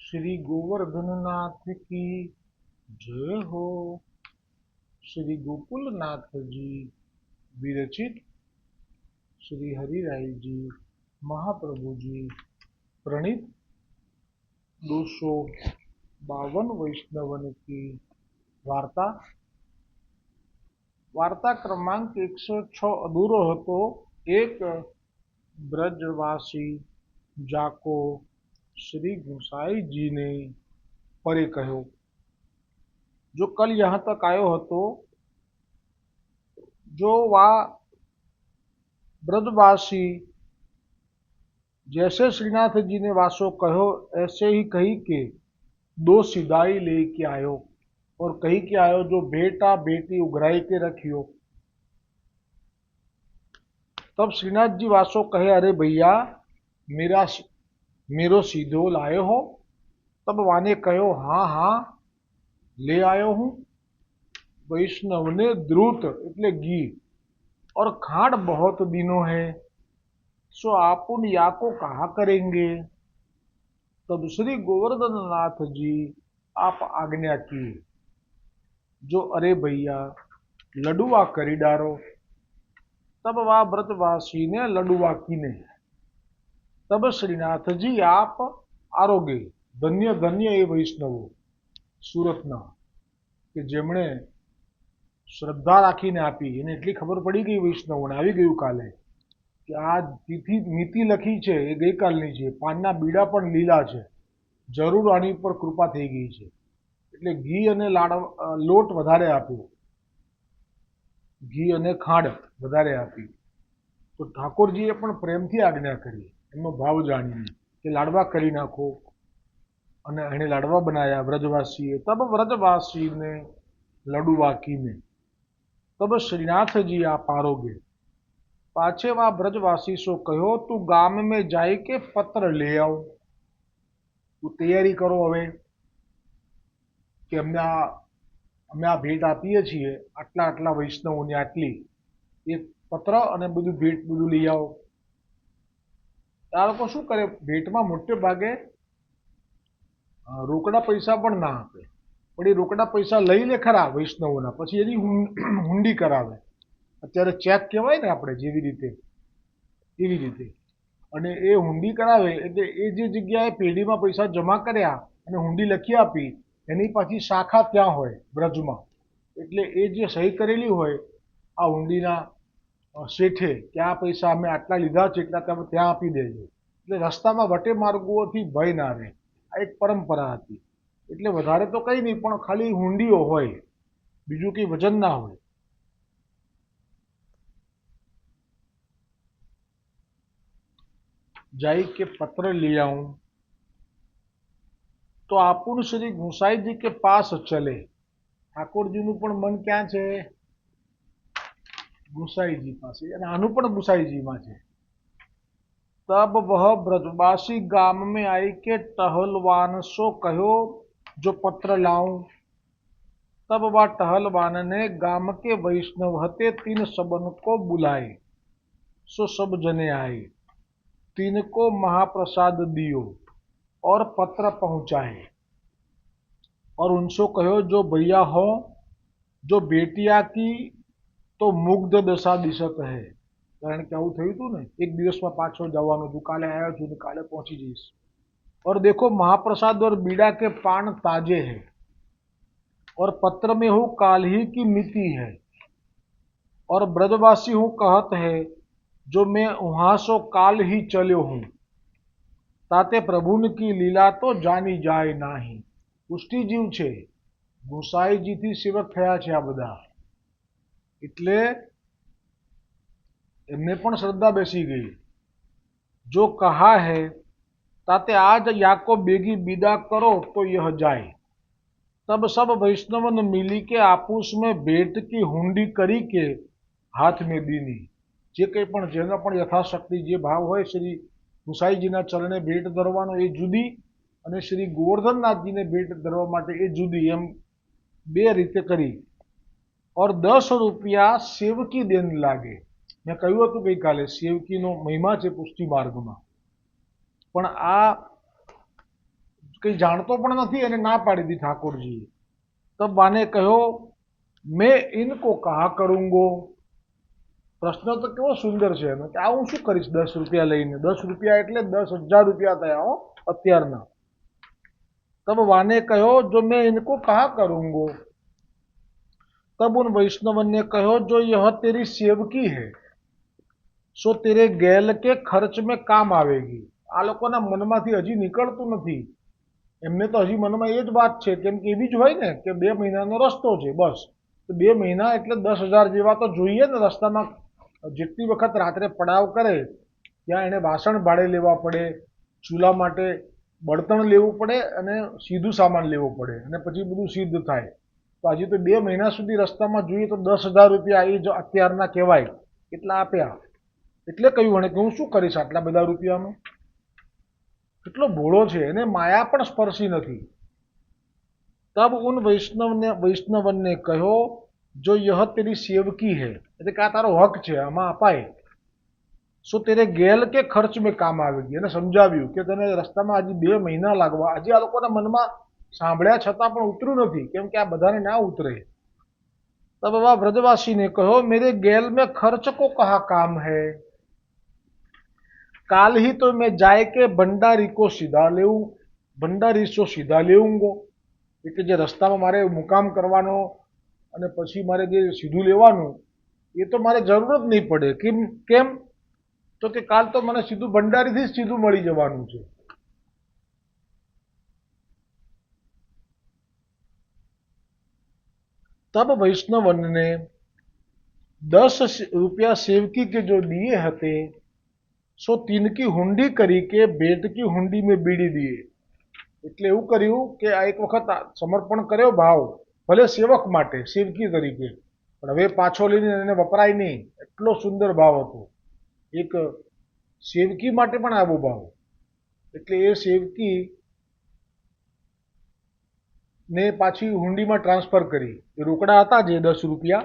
श्री गोवर्धननाथ की जय हो। श्री गोकुलनाथ जी विरचित श्री हरिराय जी महाप्रभु जी प्रणीत 252 वैष्णवन की वार्ता। वार्ता क्रमांक 106 अधूरो હતો। एक ब्रजवासी जाको श्री गुसाई जी ने परे कहो। जो कल यहाँ तक आयो હતો, जो वा ब्रजवासी जैसे श्रीनाथ जी ने वासो कहो ऐसे ही कही के दो सिदाई लेके आयो और कही के आयो जो बेटा बेटी उघराई के रखियो। तब श्रीनाथ जी वासो कहे अरे भैया मेरा मेरो सीधो लाए हो। तब वाने कहो हाँ हाँ ले आयो हूँ। वैष्णव ने द्रुत એટલે घी और खांड बहुत दिनों है, सो आपुन याको कहा करेंगे। तब श्री गोवर्धन नाथ जी आप आज्ञा की, जो अरे भैया लडुआ करी डारो। तब वह व्रतवासी ने लडुआ कीने। तब श्रीनाथ जी आप आरोगे। धन्य धन्य ए वैष्णवो સુરતના કે જેમણે શ્રદ્ધા રાખીને આપી, એને એટલી ખબર પડી ગઈ વૈષ્ણવોને, આવી ગયું કાલે કે આ તિથિ નીતિ લખી છે એ ગઈકાલની છે, પાનના બીડા પણ લીલા છે, જરૂર આની ઉપર કૃપા થઈ ગઈ છે, એટલે ઘી અને લોટ વધારે આપ્યો, ઘી અને ખાંડ વધારે આપી. તો ઠાકોરજીએ પણ પ્રેમથી આજ્ઞા કરી, એમનો ભાવ જાણીને કે લાડવા કરી નાખો, અને એને લાડવા બનાયા વ્રજવાસીએ. તબ વ્રજવાસીને લડુવા कीने। तब श्रीनाथ जी आप आरोगे। पाछे वा ब्रजवासी सो कहो तू गाम में जाई के पत्र ले आओ। તું તૈયારી કરો હવે કે અમે આ ભેટ આપીએ છીએ આટલા આટલા વૈષ્ણવોને, આટલી એક પત્ર અને બધું ભેટ બધું લઈ આવો. આ લોકો શું કરે, ભેટમાં મોટે ભાગે રોકડા પૈસા પણ ના આપે, પણ એ રોકડા પૈસા લઈ લે ખરા વૈષ્ણવોના, પછી એની હુંડી કરાવે. અત્યારે ચેક કહેવાય ને આપણે, જેવી રીતે એવી રીતે. અને એ હુંડી કરાવે એટલે એ જે જગ્યાએ પેઢીમાં પૈસા જમા કર્યા અને હુંડી લખી આપી, એની પાછી શાખા ત્યાં હોય બ્રજમાં. એટલે એ જે સહી કરેલી હોય આ હુંડીના શેઠે કે આ પૈસા અમે આટલા લીધા છે એટલા તમે ત્યાં આપી દેજો, એટલે રસ્તામાં વટે માર્ગોથી ભય ના રહે. આ એક પરંપરા હતી. એટલે વધારે તો કંઈ નહીં, પણ ખાલી હુંડીઓ હોય, બીજું કંઈ વજન ના હોય. जाई के पत्र ले आऊं तो आपुन श्री गुसाई जी के पास चले। ठाकुर जी નું પણ મન ક્યાં છે? गुसाईजी पास, आनु पण गुसाईजी में है। तब वह ब्रजवासी गाम में आई के टहलवान सो कहो जो पत्र लाऊं। तब वह टहलवान ने गाम के वैष्णव हते 3 सबन को बुलाए, सो सब जने आए। 3 को महाप्रसाद दियो और पत्र पहुंचाए, और उनसे कहो जो भैया हो जो बेटिया की तो मुग्ध दशा दिशत है। कारण કે આવું થયું હતું ને, એક દિવસમાં પાછો જવાનું હતું, કાલે આવ્યો છું ને કાલે પહોંચી જઈશ. और देखो महाप्रसाद और बीड़ा के पान ताजे हैं, और पत्र में हूँ काल ही की मिति है, और ब्रजवासी हूँ कहत है जो मैं वहां सो काल ही चलो हूँ। ताते प्रभुन की लीला तो जानी जाए नाही। પુષ્ટિજીવ છે, ગુસાઈજીથી સેવક થયા છે આ બધા, એટલે એમને પણ શ્રદ્ધા બેસી ગઈ. જો કહા है ताते आज याको बेगी विदा करो तो यह जाए। तब सब वैष्णवन मिली के आपूस में भेंट की हुंडी करी के हाथ में दीनी। જે કંઈ પણ જેનો પણ યથાશક્તિ જે ભાવ હોય, શ્રી ગુસાઈજીના ચરણે ભેટ ધરવાનો એ જુદી, અને શ્રી ગોવર્ધનનાથજીને ભેટ ધરવા માટે એ જુદી, એમ બે રીતે કરી. और 10 રૂપિયા સેવકી દેન લાગે. મેં કહ્યું હતું ગઈકાલે સેવકીનો મહિમા છે પુષ્ટિ માર્ગમાં, પણ આ કંઈ જાણતો પણ નથી અને ના પાડી દી ઠાકોરજીએ। તબ વાને કહ્યો મેં ઇनको कहा करूंगो। પ્રશ્ન તો કેવો સુંદર છે એનો કે આ હું શું કરીશ 10 રૂપિયા લઈને? 10 રૂપિયા એટલે 10,000 રૂપિયા થયા હો અત્યારના। तब वाने कहो जो मैं इनको कहा करूंगो। तब उन वैष्णव ने कहो जो यह तेरी सेवकी है सो तेरे गैल के खर्च में काम आवेगी। આ લોકોના મનમાંથી હજી નીકળતું નથી। એમને તો હજી મનમાં એ જ વાત છે, કેમ કે એવી જ હોય ને કે 2 મહિનાનો રસ્તો છે બસ, તો 2 મહિના એટલે 10,000 જેવા તો જોઈએ ને રસ્તામાં। જેટલી વખત રાત્રે પડાવ કરે ત્યાં એને વાસણ ભાડે લેવા પડે, ચૂલા માટે બળતણ લેવું પડે અને સીધું સામાન લેવું પડે અને પછી બધું સિદ્ધ થાય। તો હજી તો 2 મહિના સુધી રસ્તામાં જોઈએ તો 10,000 રૂપિયા એ જ અત્યારના કહેવાય એટલા આપ્યા। એટલે કહ્યું એને કે હું શું કરીશ આટલા બધા રૂપિયાનું? કેટલો ભોળો છે, એને માયા પણ સ્પર્શી નથી। તબ ઉન વૈષ્ણવને કહ્યો જો યહ તેરી સેવકી હૈ, એટલે કે આ તારો હક છે, આમાં અપાય। સો તેરે ગેલ કે ખર્ચ મેં કામ આવેગી। એને સમજાવ્યું કે તને રસ્તામાં હજી 2 મહિના લાગવા। હજી આ લોકોના મનમાં સાંભળ્યા છતાં પણ ઉતર્યું નથી, કેમ કે આ બધાને ના ઉતરે। तब वह ब्रजवासी ने कहो मेरे गैल में खर्च को कहा काम है। काल ही तो मैं जाए के भंडारी को सीधा लेऊं, भंडारी से सीधा लेऊंगो। એટલે જે રસ્તામાં મારે મુકામ કરવાનો અને પછી મારે જે સીધું લેવાનું એ તો મારે જરૂર જ નહીં પડે। કેમ તો કે કાલ તો મને સીધું ભંડારીથી જ સીધું મળી જવાનું છે। तब वैष्णवन ने 10 रुपया सेवकी के जो दिए हते सो तिनकी हुंडी करी के भेंट की हुंडी में बीड़ी दिए। એટલે એવું કર્યું કે આ એક વખત સમર્પણ કર્યો ભાવ, ભલે સેવક માટે સેવકી તરીકે, પણ હવે પાછો લઈને એને વપરાય નહીં, એટલો સુંદર ભાવ હતો। એક સેવકી માટે પણ આવો ભાવ, એટલે એ સેવકી ને પાછી હુંડીમાં ટ્રાન્સફર કરી। એ રોકડા હતા જે 10 રૂપિયા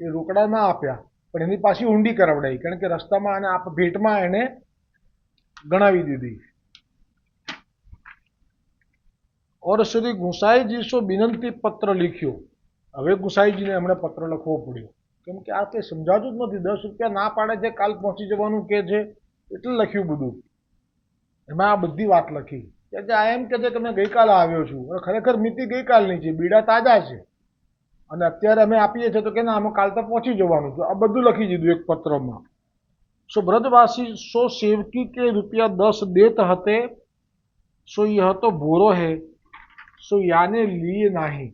એ રોકડા ના આપ્યા, પણ એની પાછી હુંડી કરાવડાવી, કારણ કે રસ્તામાં અને ભેટમાં એને ગણાવી દીધી। और श्री गुसाई जी से विनंती पत्र लिख्यो। હવે ગુસાઈજીને એમણે પત્ર લખવો પડ્યો, કેમ કે આ કંઈ સમજાતું જ નથી। 10 રૂપિયા ના પાડે છે, કાલ પહોંચી જવાનું કે છે, એટલે લખ્યું બધું। એમાં આ બધી વાત લખી કે આ એમ કે છે કે મેં ગઈકાલે આવ્યો છું, અને ખરેખર મિતિ ગઈકાલની છે, બીડા તાજા છે, અને અત્યારે અમે આપીએ છીએ તો કે ના અમે કાલ તો પહોંચી જવાનું છે। આ બધું લખી દીધું એક પત્રમાં। सो ब्रजवासी सो सेवकी के रुपया 10 देत हते सो यह तो भूरो है सो याने लिए नहीं।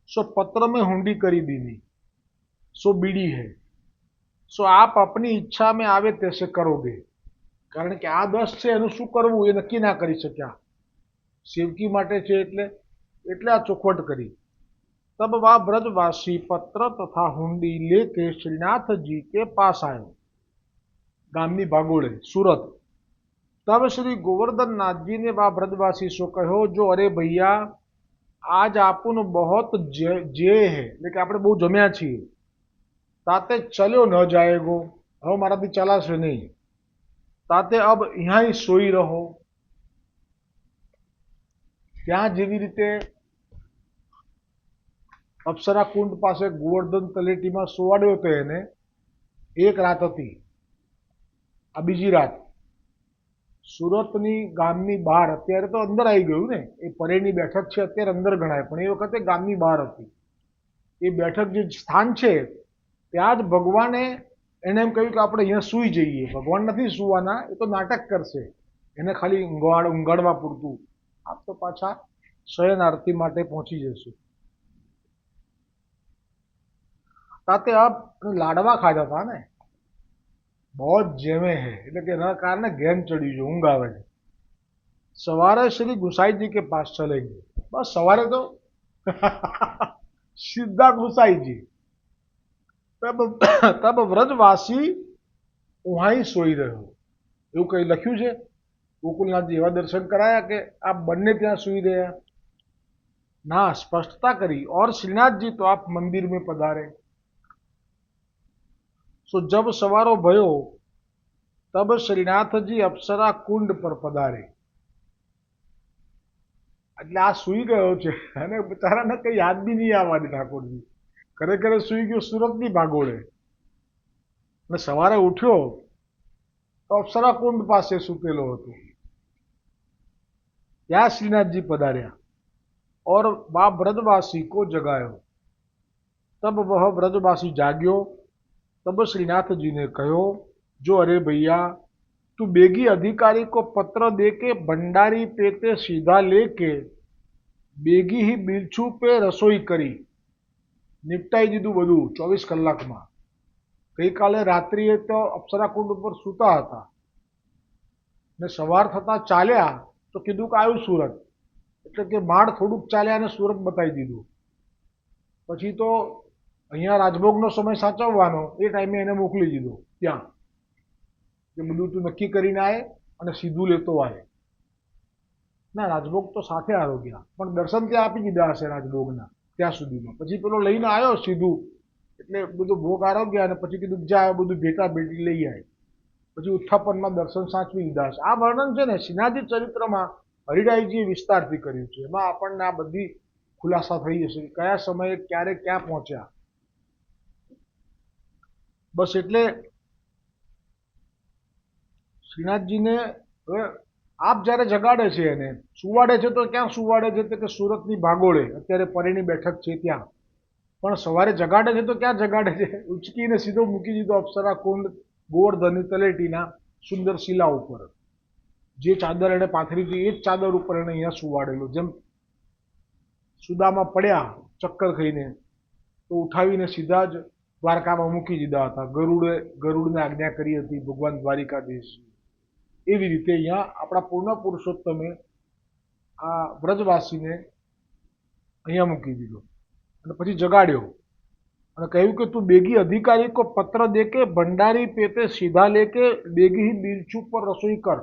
सो पत्र में हुंडी करी दीनी सो बीड़ी है सो आप अपनी ઈચ્છા में आवे तैसे करोगे। કારણ કે આ 10 છે એનું શું કરવું એ નક્કી ના કરી શક્યા, સેવકી માટે છે એટલે આ ચોખવટ કરી। तब वह ब्रजवासी पत्र तथा हुंडी लेके श्रीनाथ जी के पास आयो। गामनी भागोड़े सूरत। तब श्री गोवर्धन नाथ जी ने वह ब्रजवासी से कहो जो अरे भैया आज आपन बहुत जे है, એટલે કે આપણે બહુ જમ્યા છીએ, તાતે ચલ્યો ન જાયેગો, હવે મારાથી ચાલાશે નહીં, તાતે અબ यहाँ ही सोई रहो। ત્યાં જેવી રીતે અપ્સરા કુંડ પાસે ગોવર્ધન તલેટીમાં સોવાડ્યો હતો એને, એક રાત હતી, આ બીજી રાત સુરતની ગામની બહાર, અત્યારે તો અંદર આવી ગયું ને, એ પરેની બેઠક છે અત્યારે અંદર ગણાય, પણ એ વખતે ગામની બહાર હતી। એ બેઠક જે સ્થાન છે ત્યાં જ ભગવાને એને એમ કહ્યું કે આપણે અહીંયા સૂઈ જઈએ। ભગવાન નથી સુવાના, એ તો નાટક કરશે, એને ખાલી ઊંઘાડવા પૂરતું, આપ તો પાછા શયન આરતી માટે પહોંચી જશું। તાતે આપ લાડવા ખાધા હતા ને, बहुत જેમે હે, એટલે કે એના કારણે ઘેન ચડ્યું છે, ઊંઘ આવે છે। સવારે શ્રી ગુસાઈ जी के पास चलेंगे, बस सवारे तो सीधा गुसाई जी। तब व्रजवासी वहां ही सोई રહ્યો। એવું કઈ લખ્યું છે? ગોકુલનાથજી એવા દર્શન કરાયા કે આ બંને ત્યાં સુઈ રહ્યા? ના, સ્પષ્ટતા કરી। और श्रीनाथ जी तो आप मंदिर में पधारे। सो जब सवारो भयो तब श्रीनाथ जी अप्सरा कुंड पर पधारे। એટલે આ સૂઈ ગયો છે અને બિચારાને કઈ યાદ બી નહીં આવવાની ઠાકોરજી. ખરેખર સૂઈ ગયો સુરતની ભાગોળે. અને સવારે ઉઠ્યો તો અપ્સરા કુંડ પાસે સૂતેલો હતો. ત્યાં શ્રીનાથજી પધાર્યા और वह ब्रजवासी को जगायो. तब वह ब्रजवासी जाग्यो. तब श्रीनाथ जी ने कहो, जो अरे भैया तू बेगी अधिकारी को पत्र दे के भंडारी पेते सीधा लेके बेगी ही बिलछू पे रसोई કરી નિપટાઈ દીધું બધું 24 કલાકમાં. ગઈકાલે રાત્રિએ તો અપ્સરા કુંડ ઉપર સૂતા હતા ને સવાર થતા ચાલ્યા તો કીધું કે આવ્યું સુરત. એટલે કે માળ થોડુંક ચાલ્યા અને સુરત બતાવી દીધું. પછી તો અહીંયા રાજભોગનો સમય સાચવવાનો એ ટાઈમે એને મોકલી દીધો ત્યાં કે બધું તું નક્કી કરીને આવે અને સીધું લેતો આવે. ના, રાજભોગ તો સાથે આરોગ્યા પણ દર્શન ત્યાં આપી દીધા હશે રાજભોગના ત્યાં સુધીમાં. પછી પેલો લઈને આવ્યો સીધું એટલે બધું ભોગ આરોગ્યા અને પછી કીધું જા બધું ભેટા ભેટી લઈ આવે. પછી ઉત્થાપનમાં દર્શન સાચવી લીધા હશે. આ વર્ણન છે ને શ્રીનાથજી ચરિત્રમાં હરિરાયજીએ વિસ્તારથી કર્યું છે. એમાં આપણને આ બધી ખુલાસા થઈ જશે કે કયા સમયે ક્યારે ક્યાં પહોંચ્યા. બસ એટલે શ્રીનાથજીને હવે આપ જ્યારે જગાડે છે એને સુવાડે છે તો ક્યાં સુવાડે છે તો કે સુરતની ભાગોળે અત્યારે પરીની બેઠક છે ત્યાં. પણ સવારે જગાડે છે તો ક્યાં જગાડે છે? ઉચકીને સીધો મૂકી દીધો અપ્સરા કુંડ ગોવર્ધનની તલેટીના સુંદર શિલા ઉપર. જે ચાદર એને પાથરી હતી એ જ ચાદર ઉપર એને અહીંયા સુવાડેલો. જેમ સુદામાં પડ્યા ચક્કર ખાઈને તો ઉઠાવીને સીધા જ દ્વારકામાં મૂકી દીધા હતા. ગરુડને આજ્ઞા કરી હતી ભગવાન દ્વારિકાધીશ. એવી રીતે અહીંયા આપણા પૂર્ણ પુરુષોત્તમે આ વ્રજવાસીને અહીંયા મૂકી દીધો અને પછી જગાડ્યો અને કહ્યું કે તું બેગી અધિકારી કો પત્ર દે કે ભંડારી પેતે સીધા લેકે બેગી ही बिलछू पर रसोई कर.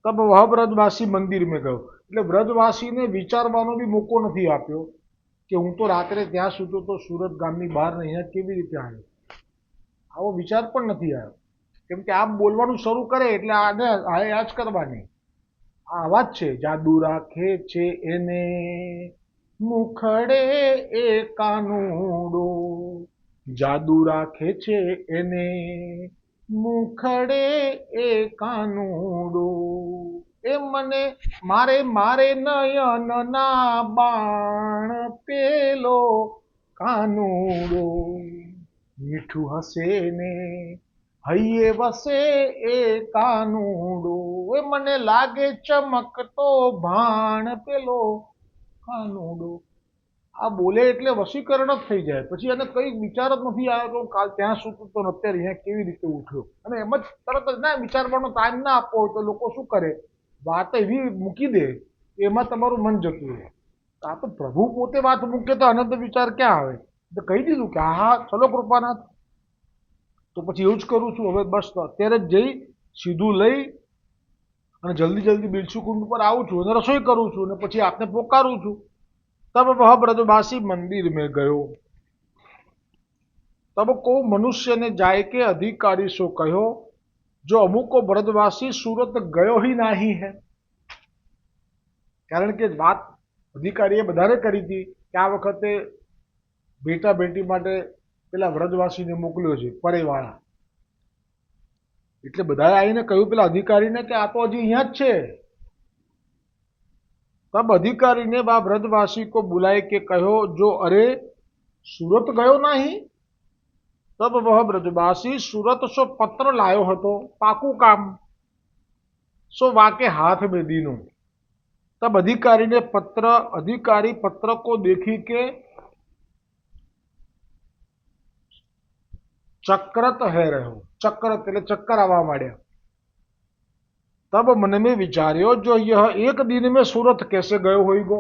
તબ વહ વ્રજવાસી મંદિર મેં ગયો. એટલે વ્રજવાસીને વિચારવાનો બી મોકો નથી આપ્યો કે હું તો રાત્રે ત્યાં સૂતો તો સુરત ગામની બહાર ને અહીંયા કેવી રીતે આવ્યો. આવો વિચાર પણ નથી આવ્યો. કેમ કે આમ બોલવાનું શરૂ કરે એટલે આને આ જ કરવાની. આ અવાજ છે. જાદુ રાખે છે એને મુખડે એ કાનુડો, જાદુ રાખે છે એને મુખડે એ કાનુડો, એ મને મારે મારે નયન ના બાણ પેલો કાનુડો, મીઠું હસે ને હૈયે વસે એ કાનુડો, એ મને લાગે ચમકતો ભાણ પેલો કાનુડો. આ બોલે એટલે વશીકરણ જ થઈ જાય. પછી એને કઈ વિચાર જ નથી આવ્યો કે કાલ ત્યાં સૂતો તો અત્યારે અહીંયા કેવી રીતે ઉઠ્યો. અને એમ જ તરત જ ના વિચારવાનો ટાઈમ ના આપવો હોય તો લોકો શું કરે, વાત એવી મૂકી દે એમાં તમારું મન જતું રહે. આ તો પ્રભુ પોતે વાત મૂકે તો અનંત વિચાર ક્યાં આવે. તો કહી દીધું કે હા ચલો કૃપાનાથ, તો પછી એવું જ કરું છું હવે. બસ તો અત્યારે જ જઈ સીધું લઈ અને જલ્દી જલ્દી બિલછુ કુંડ પર આવું છું અને રસોઈ કરું છું અને પછી આપને પોકારું છું. तब वह ब्रजवासी मंदिर में गयो. तब को मनुष्य ने जाय के अधिकारी सो कहो, जो अमुको ब्रजवासी सूरत गयो ही नहीं है. कारण के बात अधिकारीए बधारे करी थी कि आ वखते बेटा बेटी माटे पेला व्रजवासीने मोकल्यो छे परेवाळा. એટલે બધાએ આવીને કહ્યું પેલા અધિકારીને કે આ તો હજી અહીંયા જ છે. तब अधिकारी ने वह ब्रजवासी को बुलाए के कहो, जो अरे सूरत गयो नहीं. तब वह ब्रजवासी सूरत सो पत्र लायो हतो, पाकू काम सो वाके हाथ में दीनो. तब अधिकारी पत्र को देखी के चक्रत है रहो. चक्रत એટલે ચક્કર આવવા માંડ્યા. तब मन में विचार्यो, जो यह एक दिन में सूरत कैसे गयो होईगो.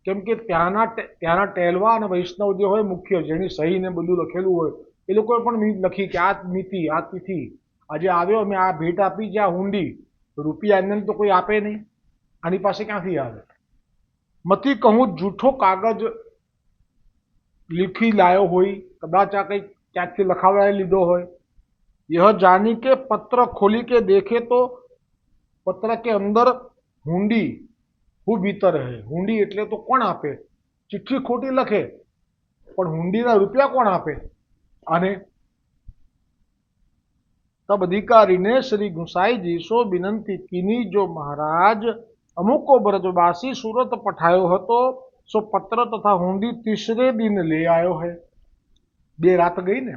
केम के त्याना टेलवा અને વૈષ્ણવ જે હોય મુખ્ય જેની સહી ને બધું લખેલું હોય એ લોકોએ પણ લખી કે આ મિતિ આ તિથિ આજે આવ્યો, મેં આ ભેટ આપી છે, આ હુંડી. રૂપિયા એને તો કોઈ આપે નહીં, આની પાસે ક્યાંથી આવે. મતી કહું જૂઠો કાગજ લીખી લાયો હોય, કદાચ આ કંઈક ક્યાંકથી લખાવડાવી લીધો હોય. यह जानी के पत्र खोली के देखे तो पत्र के अंदर हुंडी હું ભીતર હે, હુંડી એટલે તો કોણ આપે? ચિઠ્ઠી ખોટી લખે પણ હુંડીના રૂપિયા કોણ આપે? અને तब अधिकारी ने श्री गुसाई जी सो विनंती कीनी, जो महाराज अमुको ब्रजवासी सूरत पठायो हतो सो पत्र तथा हुंडी तीसरे दिन ले आयो है। बे रात गई ने।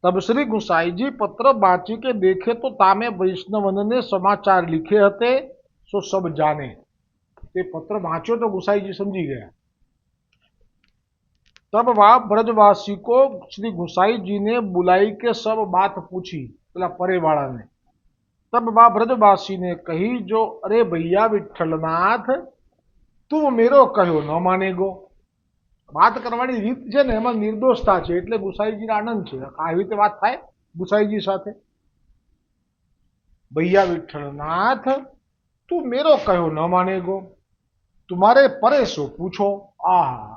तब श्री गुसाई जी पत्र बाँची के देखे तो तामे वैष्णवन ने समाचार लिखे हते सो सब जाने। ते पत्र वाँच्यो तो गुसाई जी समझी गया। तब वह ब्रजवासी को श्री गुसाई जी ने बुलाई के सब बात पूछी, पेला परे वाला ने। तब वह ब्रजवासी ने कही, जो अरे भैया विठ्ठलनाथ તું મેરો કહ્યો ન માનેગો। વાત કરવાની રીત છે ને એમાં નિર્દોષતા છે એટલે ગુસાઈજીને આનંદ છે। આવી રીતે વાત થાય ગુસાઈજી સાથે। ભૈયા વિઠ્ઠલનાથ તું મેરો કહ્યો ન માનેગો, तुम्हारे परे सो पूछो। आहा,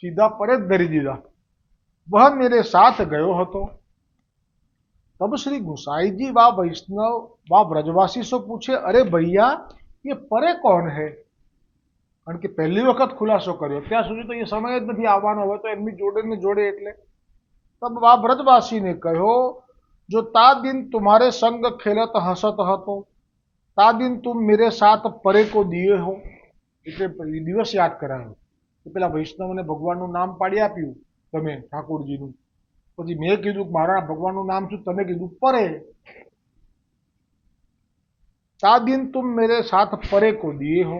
सीधा परे धरी दीधा। वह मेरे साथ गयो हतो। तब श्री गुसाई जी वा वैष्णव वा ब्रजवासी सो पूछे, अरे भैया ये परे कौन है? कारण के पहली वखत खुलासो कर्यो, त्यां सुधी तो ये समय ज नथी आववानो, होय तो एमनी जोड़े ने जोड़े एटले। तब वा ब्रजवासी ने कह्यो, जो ता दिन तुम्हारे संग खेलत हसत हतो, ता दिन तुम मेरे साथ परे को दिए हो। એટલે દિવસ યાદ કરાયો કે પેલા વૈષ્ણવને ભગવાનનું નામ પાડી આપ્યું તમે ઠાકોરજીનું, પછી મેં કીધું કે મારા ભગવાનનું નામ શું, તમે કીધું પરે। ता दिन तुम मेरे साथ परे को दिए हो,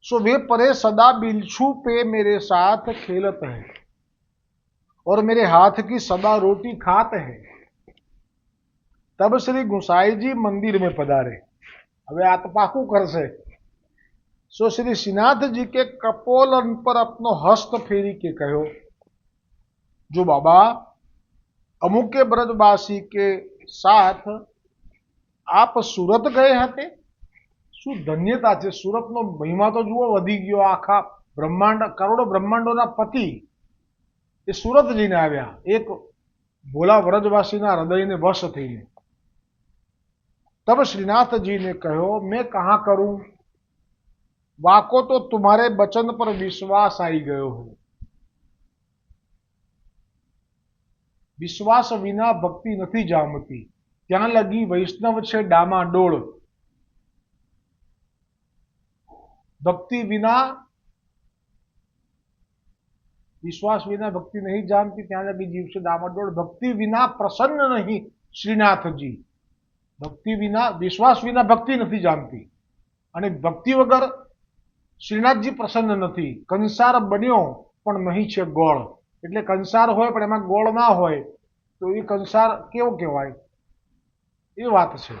सो वे परे सदा बिलछू पे मेरे साथ खेलत है और मेरे हाथ की सदा रोटी खात है। तब श्री गुसाई जी मंदिर में पधारे। હવે આ તો પાકું કરશે। सो श्री श्रीनाथ जी के कपोलन पर अपनो हस्त फेरी के कहो, जो बाबा अमुके ब्रजवासी के साथ आप सूरत गए हते। शू धन्यता है, सूरत नो महिमा तो जुओ वधी गयो। आखा ब्रह्मांड करोड़ों ब्रह्मांडों पति ए सूरत जईने आव्या, एक भोला ब्रजवासी ना हृदय ने वश थईने। तब श्रीनाथ जी ने कहो, मैं कहाँ करूं? वाको तो तुम्हारे वचन पर विश्वास आई गयो हो। विश्वास विना भक्ति नहीं जामती, ત્યાં લગી વૈષ્ણવ છે ડામાડોળ। भक्ति विना विश्वास विना भक्ति नहीं जानती, ત્યાં લગી जीव से डामाडोळ। भक्ति विना प्रसन्न नहीं श्रीनाथ जी, भक्ति विना विश्वास विना भक्ति नहीं जानती, અને ભક્તિ વગર શ્રીનાથજી પ્રસન્ન નથી। કંસાર બન્યો પણ નહીં છે ગોળ, એટલે કંસાર હોય પણ એમાં ગોળ ના હોય તો એ કંસાર કેવો કહેવાય? એ વાત છે।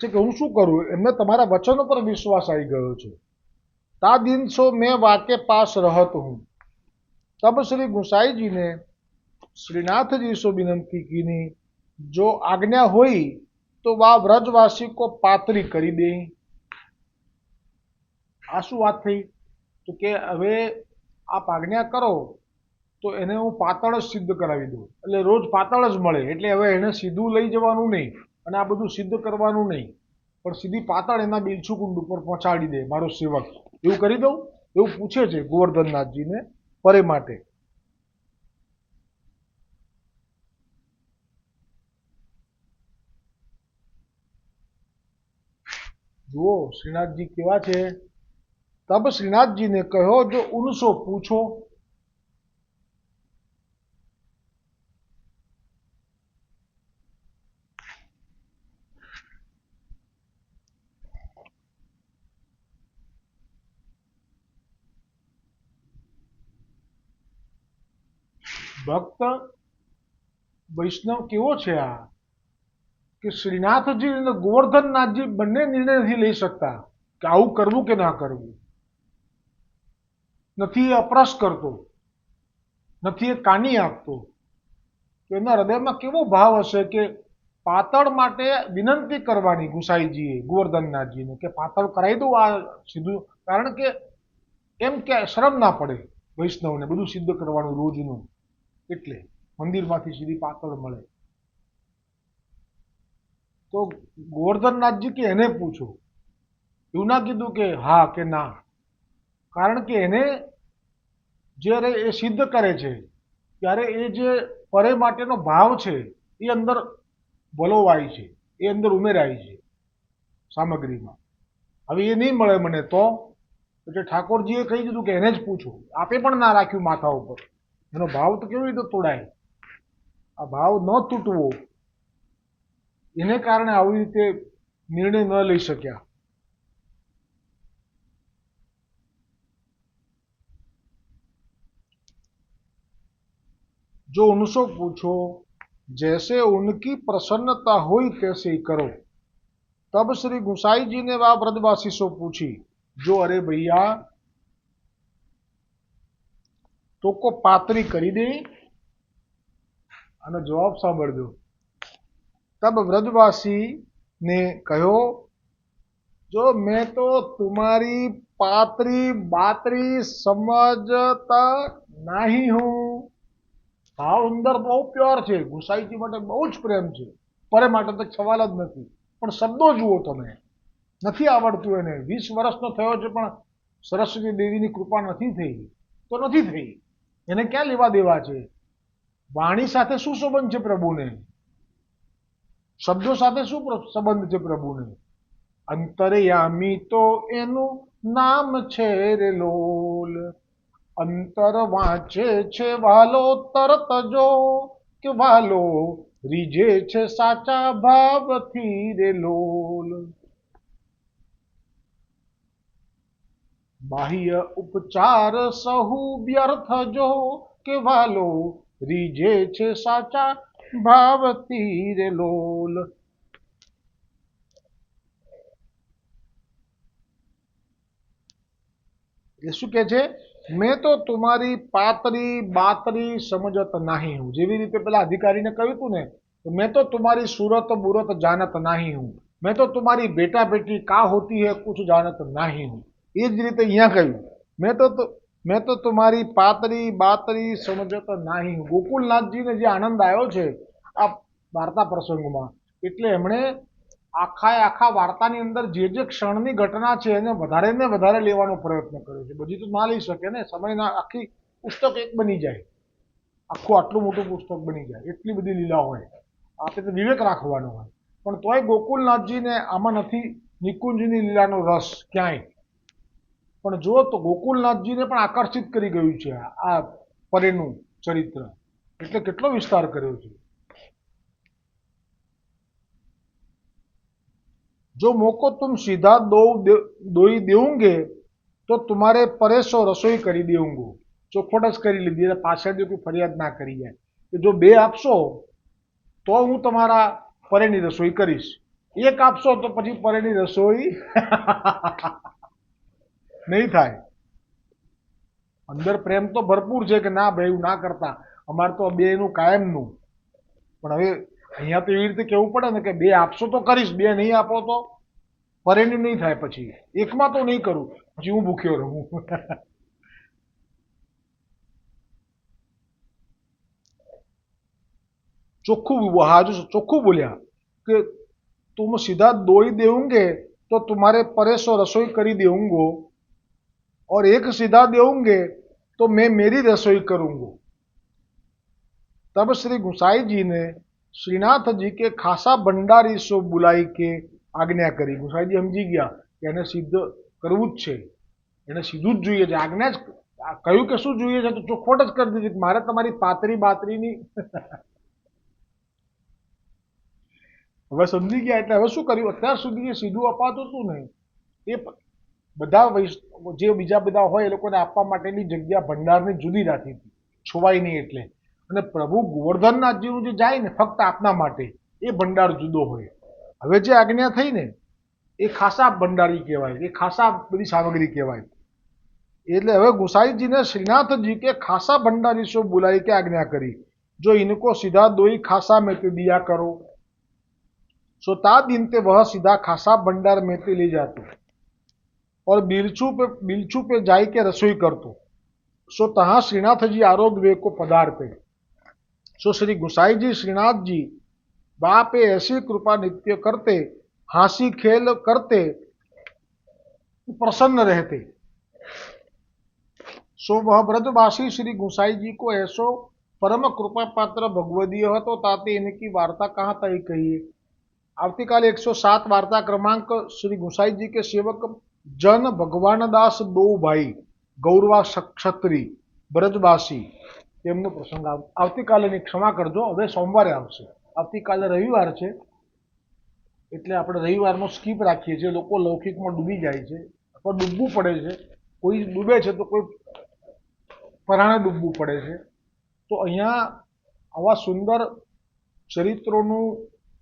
કે હું શું કરું? એમને તમારા વચનો પર વિશ્વાસ આવી ગયો છે। ता दिन सो मैं वाके पास रहत हूँ। तब श्री गुसाई जी ने श्रीनाथ जी सो विनंती कीनी, जो आज्ञा हुई तो वह व्रजवासी को पात्री करी दे। आ शू बात थी? तो के हवे आप आज्ञा करो तो एने हूँ पातळ ज सिद्ध करावी दूँ, એટલે રોજ પાતળ જ મળે। એટલે હવે એને સીધું લઈ જવાનું નહીં અને આ બધું સિદ્ધ કરવાનું નહીં, પણ સીધી પાતળ એના બિલછુકુંડ ઉપર પહોંચાડી દે મારો સેવક। એવું કરી દઉં? એવું પૂછે છે ગોવર્ધનનાથજીને પરે માટે। જુઓ શ્રીનાથજી કેવા છે। तब श्रीनाथ जी ने कहो, जो उनसो पूछो। भक्त वैष्णव केवो छे आ कि श्रीनाथजी અને ગોવર્ધનનાથજી બંને નિર્ણય નથી લઈ શકતા કે આવું કરવું કે ના કરવું। નથી એ અપરસ કરતો, નથી એ કાની આપતો, તો એના હૃદયમાં કેવો ભાવ હશે કે પાતળ માટે વિનંતી કરવાની ગુસાઈજીએ ગોવર્ધનનાથજીને કે પાતળ કરાવી દઉં આ સીધું, કારણ કે એમ કે શરમ ના પડે વૈષ્ણવને બધું સિદ્ધ કરવાનું રોજનું, એટલે મંદિરમાંથી સીધી પાતળ મળે. તો ગોવર્ધનનાથજી કે એને પૂછો, એવું ના કીધું કે હા કે ના, કારણ કે એને જ્યારે એ સિદ્ધ કરે છે ત્યારે એ જે પરે માટેનો ભાવ છે એ અંદર વલોવાય છે, એ અંદર ઉમેરાય છે સામગ્રીમાં. હવે એ નહીં મળે મને તો એટલે ઠાકોરજીએ કહી દીધું કે એને જ પૂછો. આપે પણ ના રાખ્યું માથા ઉપર. એનો ભાવ તો કેવી રીતે તોડાય? આ ભાવ ન તૂટવો એને કારણે આવી રીતે નિર્ણય ન લઈ શક્યા. जो उनसे पूछो जैसे उनकी प्रसन्नता हुई तैसे ही करो. तब श्री गुसाई जी ने वह ब्रजवासी से पूछी, जो अरे भैया तो को पात्री કરી દે. આનો જવાબ સાંભળજો. तब ब्रजवासी ने कहो, जो मैं तो तुम्हारी पात्री बात्री समझता नहीं हूं. ભાવ અંદર બહુ પ્યોર છે, ગુસાઈજી માટે બહુ જ પ્રેમ છે, પરે માટે તો સવાલ જ નથી. પણ શબ્દો જુઓ તમે, નથી આવડતું એને. 20 વર્ષનો થયો છે પણ સરસ્વતી દેવીની કૃપા નથી થઈ તો નથી થઈ. એને ક્યાં લેવા દેવા છે? વાણી સાથે શું સંબંધ છે પ્રભુને? શબ્દો સાથે શું સંબંધ છે પ્રભુને? અંતરયામી તો એનું નામ છે રે લોલ. અંતર વાંચે છે વાલો તરત જો, કે વાલો રીજે છે સાચા ભાવથી રે લોલ. બાહ્ય ઉપચાર સહુ વ્યર્થ જો, કે વાલો રીજે છે સાચા ભાવથી રે લોલ. એ શું કે છે? મેં તો તમારી પાતરી બાતરી સમજત નહીં હું. જેવી રીતે પેલા અધિકારીને કહ્યું હતું ને, મેં તો तुम्हारी सूरत बुरत जानत नहीं हूं, मैं तो तुम्हारी बेटा बेटी का होती है कुछ जानत नहीं हूं. એ જ રીતે અહીંયા કહ્યું, મેં તો તમારી પાતરી બાતરી સમજત નહીં હું. ગોકુલનાથજીને જે આનંદ આવ્યો છે આ વાર્તા પ્રસંગમાં, એટલે એમણે આખા વાર્તાની અંદર જે ક્ષણની ઘટના છે એને વધારે ને વધારે લેવાનો પ્રયત્ન કર્યો છે. બધી તો ના લઈ શકે ને, સમયના આખી પુસ્તક એક બની જાય, આખું આટલું મોટું પુસ્તક બની જાય, એટલી બધી લીલા હોય. આપણે તો વિવેક રાખવાનો હોય. પણ તોય ગોકુલનાથજીને આમાં નથી નિકુંજની લીલાનો રસ ક્યાંય. પણ જો તો ગોકુલનાથજીને પણ આકર્ષિત કરી ગયું છે આ પરેનું ચરિત્ર, એટલે કેટલો વિસ્તાર કર્યો છે. जो मौको तुम सीधा दोई देऊंगे तो तुम्हारे परेशो रसोई करी देऊंगो. ચોખવટ જ કરી લીધી, પાછળથી કોઈ ફરિયાદ ના કરી જાય કે જો 2 આપશો તો હું તમારા પરેની રસોઈ કરીશ, 1 આપશો તો પછી પરેની રસોઈ નહીં થાય. અંદર પ્રેમ તો ભરપૂર છે કે ના ભાઈ ના કરતા, અમારે તો 2નું કાયમનું. પણ હવે અહીંયા તો એવી રીતે કહેવું પડે ને કે 2 આપશો તો કરીશ, 2 નહીં આપો તો પરેની નહીં થાય. પછી 1માં તો નહીં કરું, પછી હું ભૂખ્યો રહું. ચોખ્ખું બોલ્યા કે तुम सीधा दोई देऊंगे तो तुम्हारे परेशो रसोई करी देऊंगो, और 1 सीधा देऊंगे तो मैं मेरी रसोई करूंगो. तब श्री गुसाई जी ने श्रीनाथ जी के खासा भंडारी सो बुलाई के આજ્ઞા કરી. ગુસાઈજી સમજી ગયા કે એને સિદ્ધ કરવું જ છે, એને સીધું જ જોઈએ છે. આજ્ઞા જ કહ્યું કે શું જોઈએ છે તો ચોખવટ જ કરી દીધી કે મારે તમારી પાતરી બાતરીની. હવે સમજી ગયા એટલે હવે શું કર્યું? અત્યાર સુધી એ સીધું અપાતું હતું ને, એ બધા જે બીજા બધા હોય એ લોકોને આપવા માટેની જગ્યા ભંડારની જુદી રાખી હતી, છોવાય નહીં એટલે. અને પ્રભુ ગોવર્ધનનાથજીનું જે જાય ને ફક્ત આપના માટે, એ ભંડાર જુદો હોય. હવે જે આજ્ઞા થઈ ને એ ખાસા ભંડારી કહેવાય, એ ખાસા બધી સામગ્રી કહેવાય. એટલે હવે ગુસાઈજીને શ્રીનાથજી કે ખાસા ભंडारी सो बुलाई के आज्ञा करी, जो इनको सीधा दोई खासा में ते दिया करो. सो ता दिन ते वह सीधा खासा भंडार में ते ले जाते और बिलछू पे जाई के रसोई करतो. सो तहाँ श्रीनाथ जी आरोग्य को पधारते। सो श्री गुसाई जी श्रीनाथ जी बापे ऐसी कृपा नित्य करते, हंसी खेल करते, प्रसन्न रहते। सो वह ब्रजवासी श्री गुसाई जी को ऐसो परम कृपा पात्र भगवदीय હતો તાતે એની વાર્તા कहाँ तय कहिए। આવતીકાલે 107 वार्ता क्रमांक श्री गुसाई जी के सेवक जन भगवान दास दो भाई गौरवा क्षत्रिय ब्रजवासी તેમનો પ્રસંગ આવતીકાલે ક્ષમા કરજો, હવે સોમવારે આવશે। આવતીકાલે રવિવાર છે એટલે આપણે રવિવારનો સ્કીપ રાખીએ છીએ। લોકો લૌકિકમાં ડૂબી જાય છે અથવા ડૂબવું પડે છે, કોઈ ડૂબે છે તો કોઈ પરાણે ડૂબવું પડે છે। તો અહીંયા આવા સુંદર ચરિત્રોનું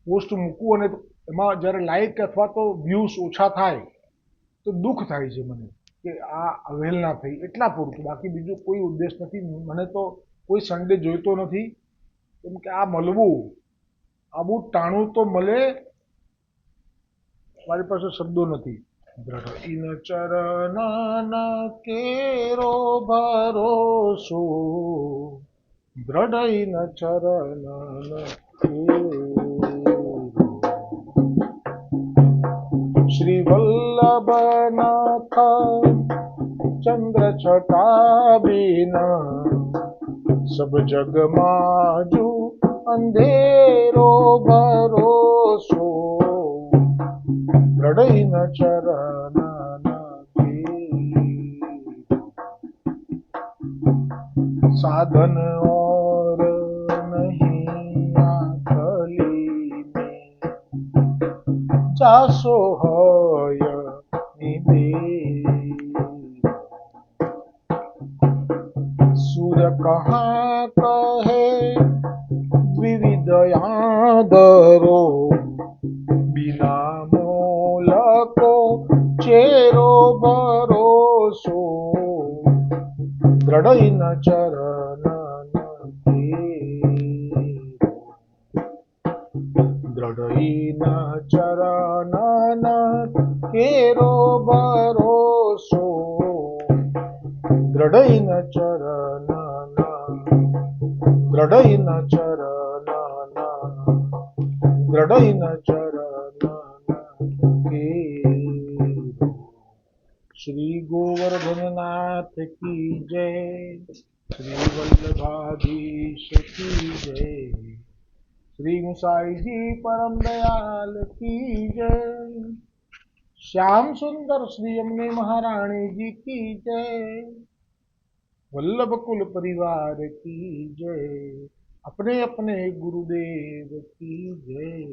પોસ્ટ મૂકવું અને એમાં જ્યારે લાઈક અથવા તો વ્યૂઝ ઓછા થાય તો દુઃખ થાય છે મને કે આ અવહેલના થઈ, એટલા પૂરતું, બાકી બીજો કોઈ ઉદ્દેશ નથી। મને તો કોઈ સન્ડે જોઈતો નથી, કેમ કે આ મળવું, આવું ટાણું તો મળે, મારી પાસે શબ્દો નથી। દ્રઢ ચરણ કેરો ભરોસો, દ્રઢ ચરણ श्री वल्लभनाथ चंद्र छटा बिना सब जग माजू अंधेरो भरोसो, दृढ़ न चरण साधन और नहीं आखली में जासो होय निदे। सूर्य कहाँ कहे द्विविध यादरो, बिना मोल को चेरो भरोसो, दृढ़ न चरण दृढ़ न चरण केरो भरोसो, दृढ़ न चरण दृढ़ न चरण दृढ़ न चरण केरो। श्री गोवर्धन नाथ की जय, श्री वल्लभाधीश की जय, श्री गुसाई जी परम दयाल की जय, श्याम सुंदर श्री यमुने महारानी जी की जय, वल्लभ कुल परिवार की जय, अपने अपने गुरुदेव की जय।